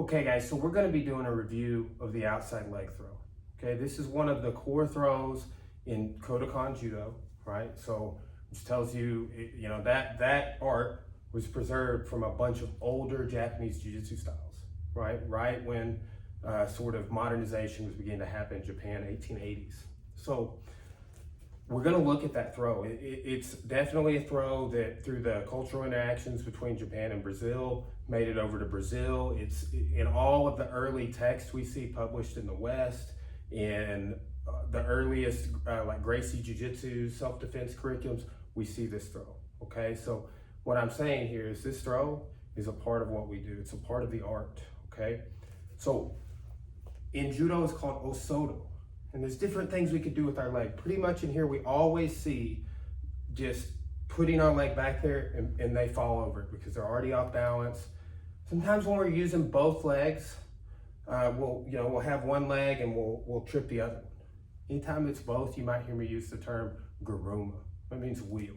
Okay guys, so we're gonna be doing a review of the outside leg throw. Okay, this is one of the core throws in Kodokan Judo, right? So, which tells you, you know, that art was preserved from a bunch of older Japanese Jiu Jitsu styles, right? Right when sort of modernization was beginning to happen in Japan, 1880s. So, we're going to look at that throw. It's definitely a throw that through the cultural interactions between Japan and Brazil made it over to Brazil. It's in all of the early texts we see published in the West, in the earliest like Gracie Jiu Jitsu self-defense curriculums, we see this throw. Okay, so what I'm saying here is this throw is a part of what we do. It's a part of the art. Okay, so in Judo it's called osodo. And there's different things we could do with our leg. Pretty much in here, we always see just putting our leg back there and they fall over it because they're already off balance. Sometimes when we're using both legs, we'll have one leg and we'll trip the other one. Anytime it's both, you might hear me use the term guruma. That means wheel.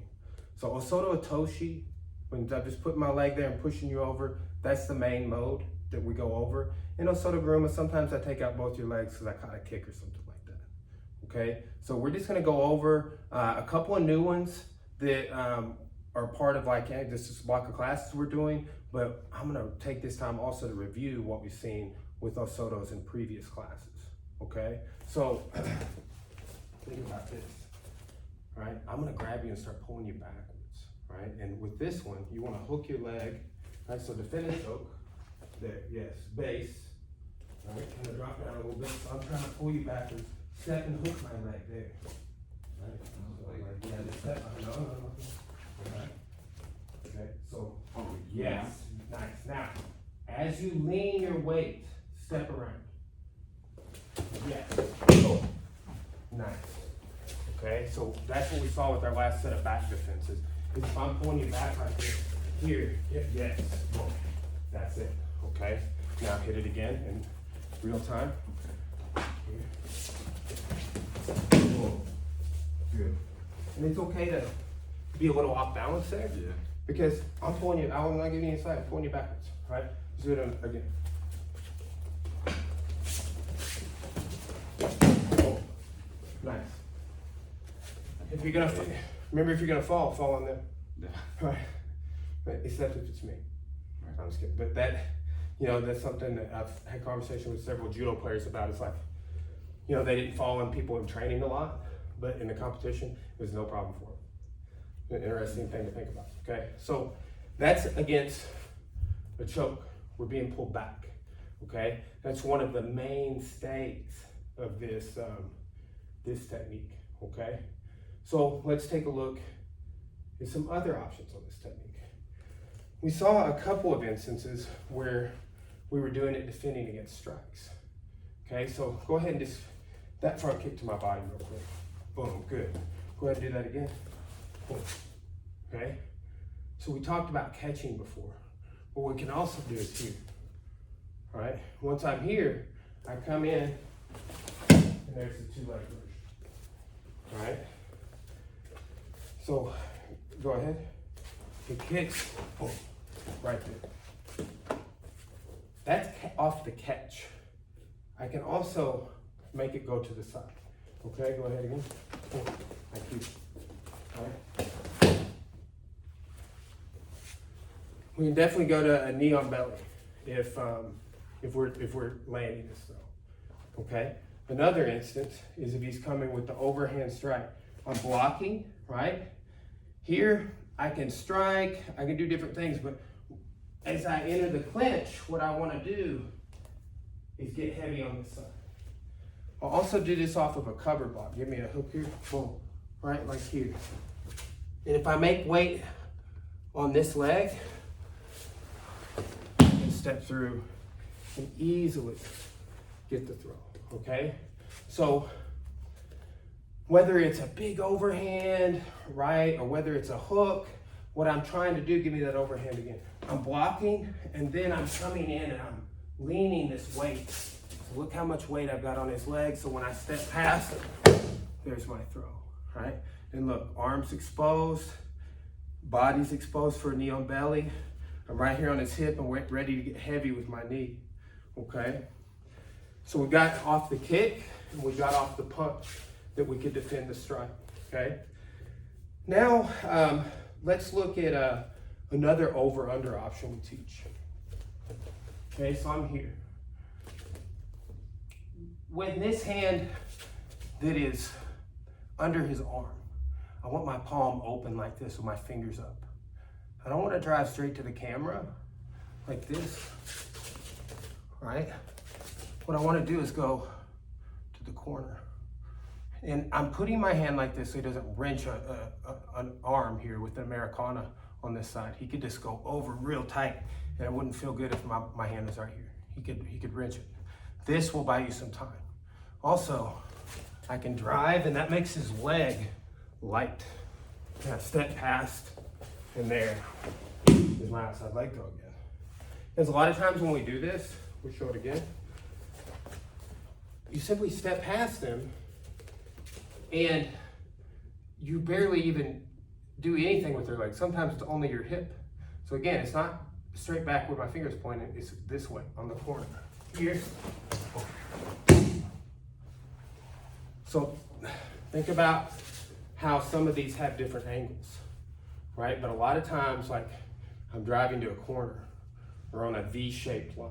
So osodo otoshi, when I'm just putting my leg there and pushing you over, that's the main mode that we go over. In osodo guruma, sometimes I take out both your legs because I caught a kick or something. Okay, so we're just going to go over a couple of new ones that are part of like this block of classes we're doing, but I'm going to take this time also to review what we've seen with osodos in previous classes. Okay, so think about this, right? I'm going to grab you and start pulling you backwards, right? And with this one, you want to hook your leg, right? So defending choke, there, yes, base, right? Kind of drop down a little bit. So I'm trying to pull you backwards. Step and hook my leg there. Right? So like, yeah, just step. No. Right. Okay, so, yes, nice. Now, as you lean your weight, step around. Yes. Oh. Nice. Okay, so that's what we saw with our last set of back defenses. Is if I'm pulling you back like this, here, yes, boom. That's it. Okay, now hit it again in real time. Here. Good. And it's okay to be a little off balance there. Yeah. Because I'm pulling you, I'm not giving you a side, I'm pulling you backwards. Right? Let's do it again. Oh, nice. If you're gonna remember, if you're gonna fall on them. Yeah. Right. But except if it's me. Right. I'm just kidding. But that, that's something that I've had conversation with several judo players about. It's like, they didn't fall on people in training a lot, but in the competition, it was no problem for them. An interesting thing to think about, okay? So that's against the choke. We're being pulled back, okay? That's one of the mainstays of this, this technique, okay? So let's take a look at some other options on this technique. We saw a couple of instances where we were doing it defending against strikes, okay? So go ahead and just that front kick to my body real quick. Boom, good. Go ahead and do that again. Boom. Okay? So we talked about catching before. What we can also do is here. All right? Once I'm here, I come in, and there's the two-leg version. All right? So go ahead. He kicks. Boom. Right there. That's off the catch. I can also make it go to the side. Okay, go ahead again. Thank you. All right. We can definitely go to a knee on belly if we're landing this though. Okay. Another instance is if he's coming with the overhand strike. I'm blocking, right? Here I can strike, I can do different things, but as I enter the clinch, what I want to do is get heavy on this side. I'll also do this off of a cover block. Give me a hook here, boom, right, like here. And if I make weight on this leg, I can step through and easily get the throw, okay? So whether it's a big overhand, right, or whether it's a hook, what I'm trying to do, give me that overhand again. I'm blocking, and then I'm coming in and I'm leaning this weight. So look how much weight I've got on his leg. So when I step past it, there's my throw, right? And look, arms exposed, body's exposed for a knee on belly. I'm right here on his hip and ready to get heavy with my knee. okay? So we got off the kick and we got off the punch that we could defend the strike, okay? Now, let's look at another over-under option we teach. Okay, so I'm here. With this hand that is under his arm, I want my palm open like this with my fingers up. I don't want to drive straight to the camera like this, right? What I want to do is go to the corner. And I'm putting my hand like this so he doesn't wrench an arm here with the Americana on this side. He could just go over real tight and it wouldn't feel good if my hand is right here. He could wrench it. This will buy you some time. Also, I can drive and that makes his leg light. Yeah, step past and there is my outside leg throw again. Because a lot of times when we do this, we'll show it again. You simply step past them and you barely even do anything with their leg. Sometimes it's only your hip. So again, it's not straight back where my finger's pointing, it's this way on the corner. Here. So think about how some of these have different angles, right? But a lot of times, like I'm driving to a corner or on a V-shaped line,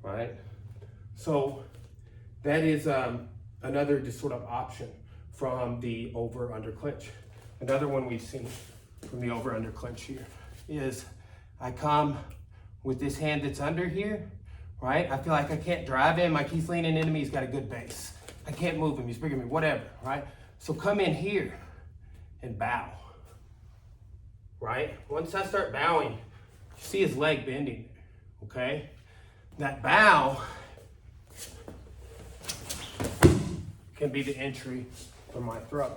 right? So that is another just sort of option from the over-under clinch. Another one we've seen from the over-under clinch here is I come with this hand that's under here, right? I feel like I can't drive him, like he's leaning into me, he's got a good base. I can't move him, he's bigger than me, whatever, right? So come in here and bow, right? Once I start bowing, you see his leg bending, okay? That bow can be the entry for my throw.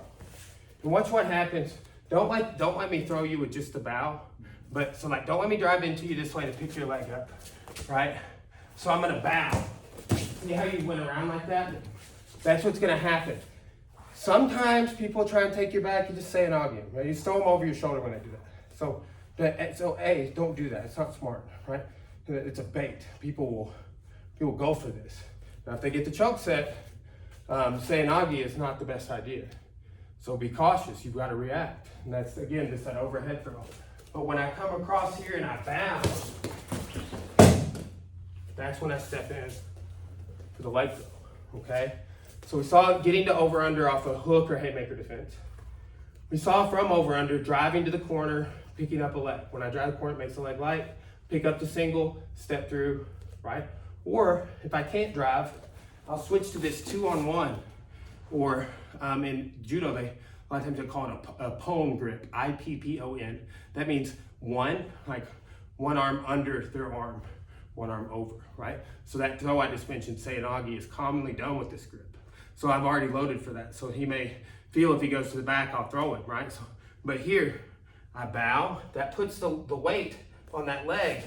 And watch what happens. Don't let me throw you with just the bow, but so like don't let me drive into you this way to pick your leg up, right? So I'm gonna bow. See how you went around like that? That's what's gonna happen. Sometimes people try and take your back, you just say an audience, right? You just throw them over your shoulder when they do that. So A, don't do that. It's not smart, right? It's a bait. People will go for this. Now, if they get the choke set, saying Agi is not the best idea. So be cautious. You've got to react. And that's, again, just that overhead throw. But when I come across here and I bow, that's when I step in for the leg throw, okay? So we saw getting to over-under off a hook or haymaker defense. We saw from over-under driving to the corner, picking up a leg. When I drive the corner, it makes the leg light. Pick up the single, step through, right? Or if I can't drive, I'll switch to this 2-on-1. Or in judo, a lot of times they call it a pon grip, I-P-P-O-N. That means one arm under their arm, one arm over, right? So that throw I just mentioned, say an Agi, is commonly done with this grip. So I've already loaded for that. So he may feel if he goes to the back, I'll throw it, right? So, but here, I bow, that puts the weight on that leg.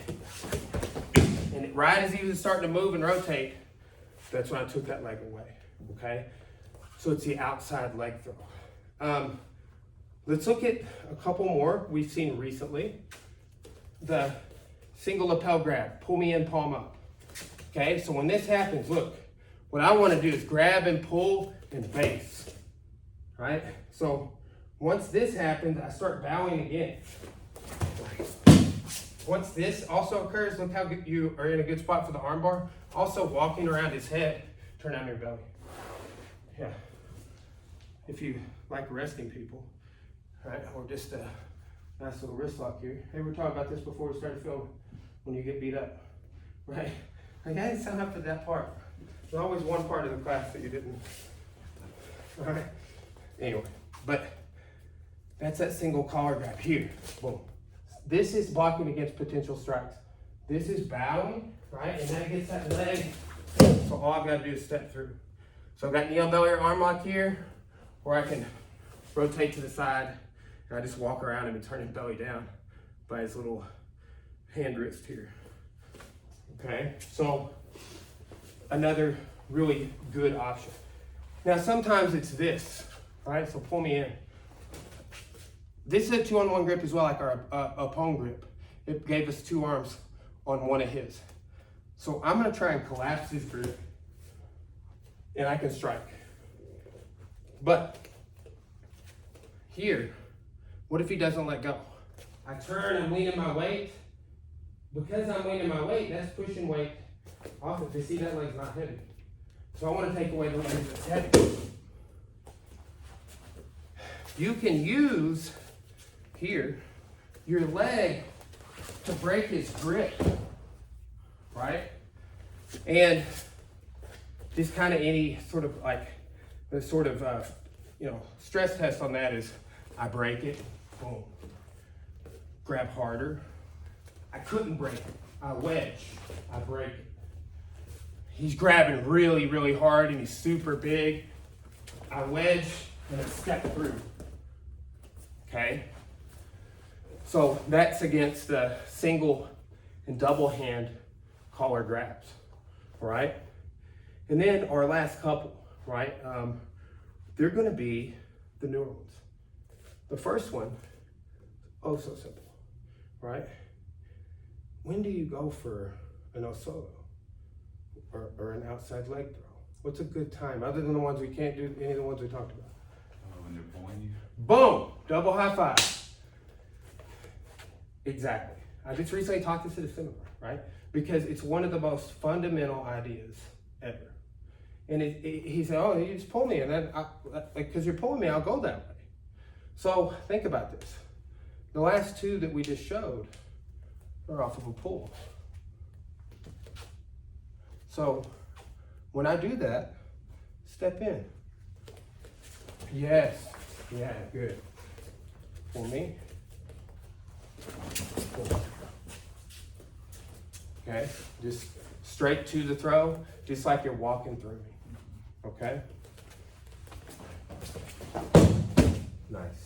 And right as he was starting to move and rotate, that's when I took that leg away, okay? So it's the outside leg throw. Let's look at a couple more we've seen recently. The single lapel grab, pull me in, palm up. Okay, so when this happens, look, what I want to do is grab and pull and base, right? So once this happens, I start bowing again. Once this also occurs, look how good you are in a good spot for the arm bar. Also walking around his head, turn down your belly. Yeah. If you like resting people, right? Or just a nice little wrist lock here. Hey, we were talking about this before we started filming. When you get beat up, right? Like, I didn't sign up for that part. There's always one part of the class that you didn't. All right. Anyway, but that's that single collar grab here. Boom. This is blocking against potential strikes. This is bowing, right? And that gets that leg. So all I've got to do is step through. So I've got knee on belly or arm lock here, or I can rotate to the side and I just walk around him and turn his belly down by his little hand wrist here. Okay, so another really good option. Now sometimes it's this, right? So pull me in. This is a 2-on-1 grip as well, like our pon grip. It gave us two arms on one of his. So I'm gonna try and collapse his grip and I can strike. But here, what if he doesn't let go? I turn and lean in my weight. Because I'm leaning my weight, that's pushing weight off it. You see that leg's not heavy. So I want to take away the leg that's heavy. You can use here your leg to break his grip, right? And just kind of any sort of like the sort of stress test on that is I break it, boom, grab harder. I couldn't break it. I wedge, I break it. He's grabbing really, really hard and he's super big. I wedge and I step through. Okay? So that's against the single and double hand collar grabs. All right? And then our last couple, right? They're going to be the newer ones. The first one, oh so simple, right? When do you go for an Osoto or an outside leg throw? What's a good time, other than the ones we can't do, any of the ones we talked about? When they're pulling you. Boom! Double high five. Exactly. I just recently taught this at a seminar, right? Because it's one of the most fundamental ideas ever. And he said, oh, you just pull me, and then, because you're pulling me, I'll go that way. So think about this. The last two that we just showed are off of a pull. So when I do that, step in. Yes, yeah, good. For me. Pull. Okay, just straight to the throw, just like you're walking through me. Okay? Nice.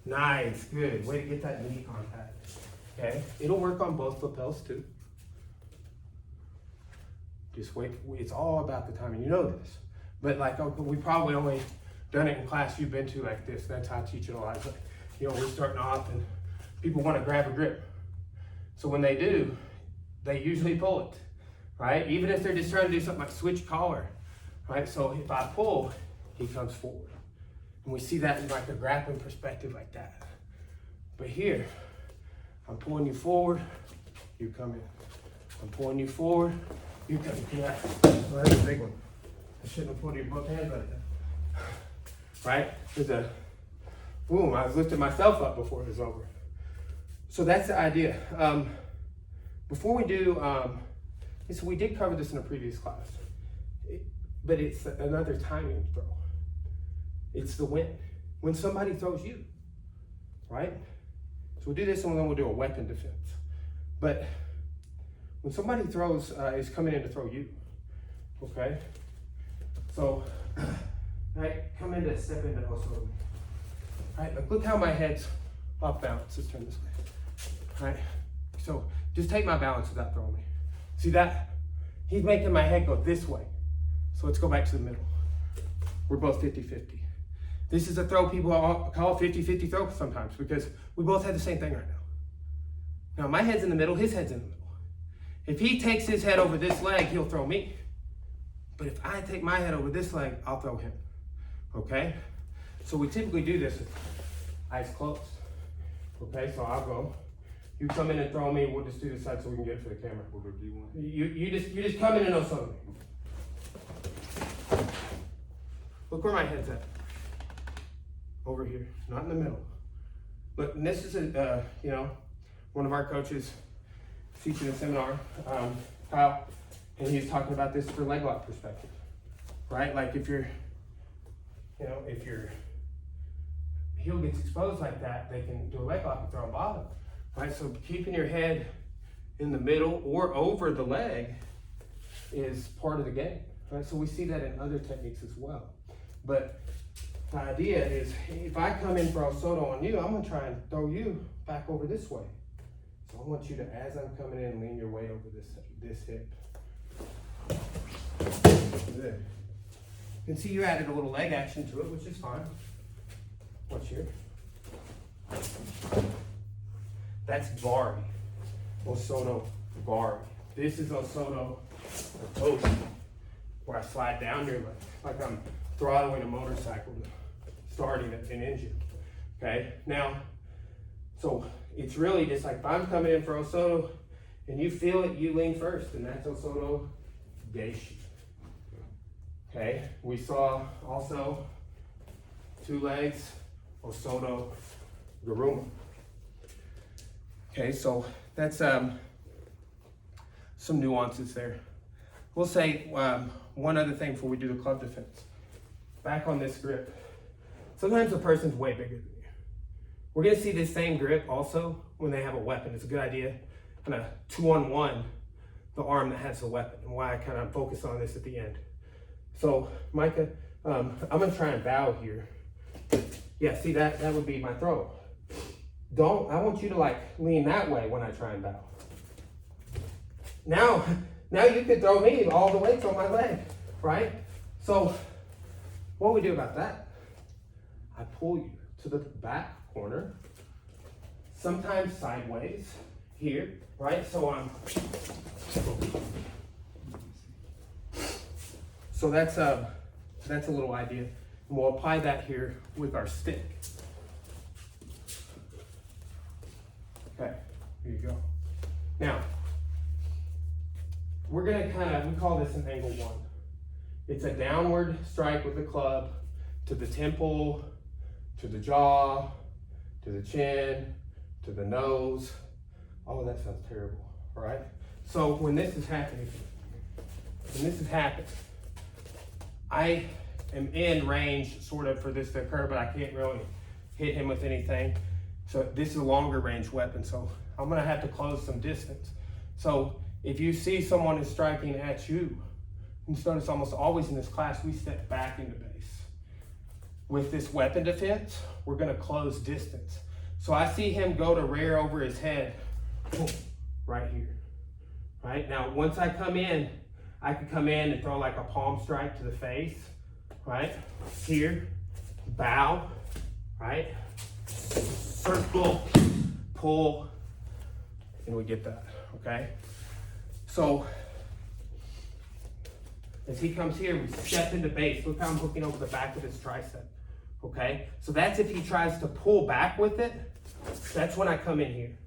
Nice, good. Way to get that knee contact. Okay, it'll work on both lapels too. Just wait, it's all about the timing, you know this. But like, we probably only done it in class you've been to like this. That's how I teach it a lot. Like, we're starting off and people want to grab a grip. So when they do, they usually pull it, right? Even if they're just trying to do something like switch collar, right? So if I pull, he comes forward. And we see that in like a grappling perspective like that. But here, I'm pulling you forward, you come in. I'm pulling you forward, you come in. Yeah. Well, that's a big one. I shouldn't have pulled you both hands like that. Right? There's a, boom, I was lifting myself up before it was over. So that's the idea. Before we do, so we did cover this in a previous class, but it's another timing throw. It's the when somebody throws you, right? So we'll do this and then we'll do a weapon defense. But when somebody throws, is coming in to throw you, okay? So, right, come in to step into also. Right, look how my head's off balance. Let's turn this way. Right, so just take my balance without throwing me. See that? He's making my head go this way. So let's go back to the middle. We're both 50-50. This is a throw people call 50-50 throw sometimes because we both have the same thing right now. Now my head's in the middle, his head's in the middle. If he takes his head over this leg, he'll throw me. But if I take my head over this leg, I'll throw him, okay? So we typically do this with eyes closed. Okay, so I'll go. You come in and throw me, we'll just do this side so we can get it for the camera. What do you want? You just come in and Osoto me. Look where my head's at. Over here, not in the middle. Look, and this is one of our coaches teaching a seminar, Kyle, and he's talking about this for leg lock perspective, right? Like if your heel gets exposed like that, they can do a leg lock and throw a bottom, right? So keeping your head in the middle or over the leg is part of the game, right? So we see that in other techniques as well. But the idea is if I come in for Osoto on you, I'm gonna try and throw you back over this way. So I want you to, as I'm coming in, lean your weight over this hip. Good. And see you added a little leg action to it, which is fine. Watch here. That's Bari, Osoto Bari. This is Osoto Otoshi, where I slide down your leg, like I'm throttling a motorcycle, starting an engine, okay? Now, so it's really just like if I'm coming in for Osoto and you feel it, you lean first, and that's Osoto Geishi. Okay, we saw also 2 legs, Osoto Garuma. Okay, so that's some nuances there. We'll say one other thing before we do the club defense. Back on this grip, sometimes the person's way bigger than you. We're gonna see this same grip also when they have a weapon. It's a good idea, kind of 2-on-1, the arm that has the weapon, and why I kind of focus on this at the end. So Micah, I'm gonna try and bow here. Yeah, see that would be my throw. I want you to like lean that way when I try and bow. Now you could throw me all the weights on my leg, right? So what we do about that, I pull you to the back corner, sometimes sideways here, right? So that's a little idea. And we'll apply that here with our stick. Okay, here you go. Now, we're gonna we call this an angle 1. It's a downward strike with the club to the temple, to the jaw, to the chin, to the nose. Oh, that sounds terrible, all right? So when this is happening, I am in range sort of for this to occur, but I can't really hit him with anything. So this is a longer range weapon, so I'm gonna have to close some distance. So if you see someone is striking at you, and so notice almost always in this class, we step back into base. With this weapon defense, we're gonna close distance. So I see him go to rear over his head, right here, right? Now, once I come in, I can come in and throw like a palm strike to the face, right? Here, bow, right? Circle, pull, and we get that, okay? So, as he comes here, we step into base. Look how I'm hooking over the back of his tricep, okay? So that's if he tries to pull back with it, that's when I come in here,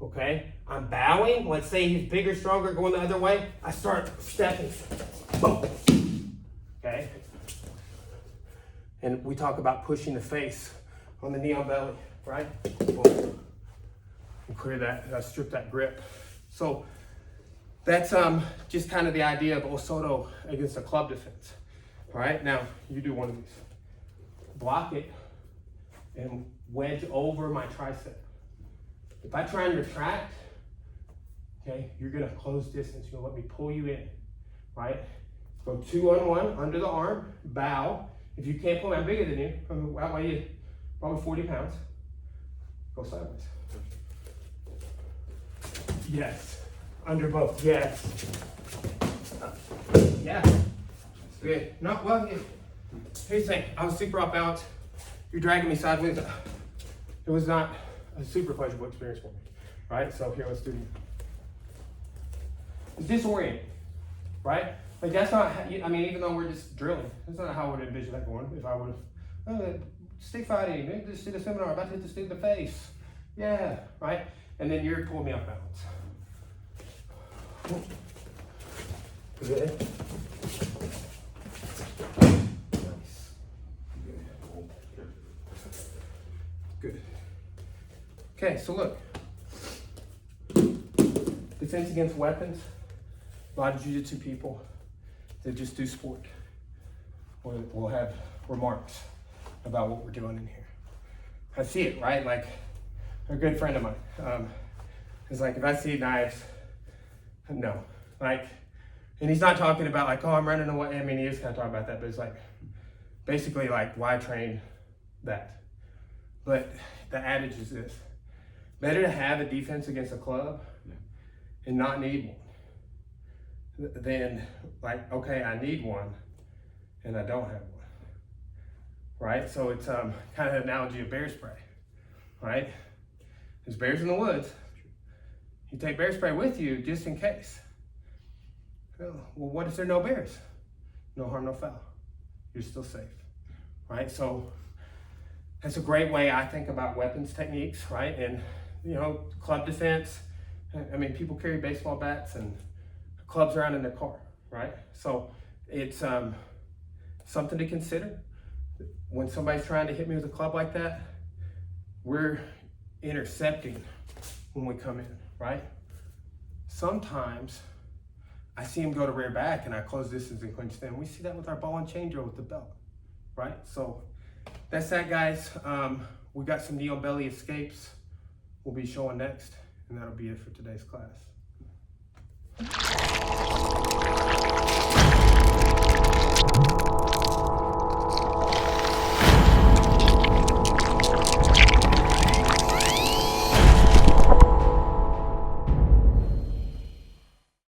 okay? I'm bowing, let's say he's bigger, stronger, going the other way, I start stepping, boom, okay? And we talk about pushing the face on the knee on belly, right? Boom. And clear that, strip that grip. So that's just kind of the idea of Osoto against a club defense. All right, now you do one of these. Block it and wedge over my tricep. If I try and retract, okay, you're gonna close distance. You're gonna let me pull you in, right? Go 2-on-1 under the arm, bow. If you can't pull me, I'm bigger than you. I weigh you probably 40 pounds. Go sideways. Yes. Under both. Yes. Yeah. Good. No, well, here's the thing. I was super off balance. You're dragging me sideways. It was not a super pleasurable experience for me. Right? So here, let's do it. It's disorienting. Right? Like that's not, I mean, even though we're just drilling, that's not how I would envision that going. If I would have, stick fighting, maybe just did a seminar, about to hit this dude in the face. Yeah, right? And then you're pulling me off balance. Good. Nice. Good. Okay, so look. Defense against weapons. A lot of Jiu Jitsu people that just do sport will have remarks about what we're doing in here. I see it, right? Like a good friend of mine is like, if I see knives, no. Like, and he's not talking about like, oh, I'm running away. I mean, he is kind of talking about that, but it's like, basically like, why train that? But the adage is this: better to have a defense against a club and not need one than like, okay, I need one and I don't have one, right? So it's kind of an analogy of bear spray. right? There's bears in the woods. You take bear spray with you just in case. Well, what if there are no bears? No harm, no foul. You're still safe, right? So that's a great way I think about weapons techniques, right? And, you know, club defense. I mean, people carry baseball bats and clubs around in their car, right? So it's something to consider. When somebody's trying to hit me with a club like that, we're intercepting when we come in, right? Sometimes I see him go to rear back and I close distance and clinch stand. We see that with our ball and chain drill with the belt, right? So that's that, guys. We got some neo belly escapes we'll be showing next, and that'll be it for today's class.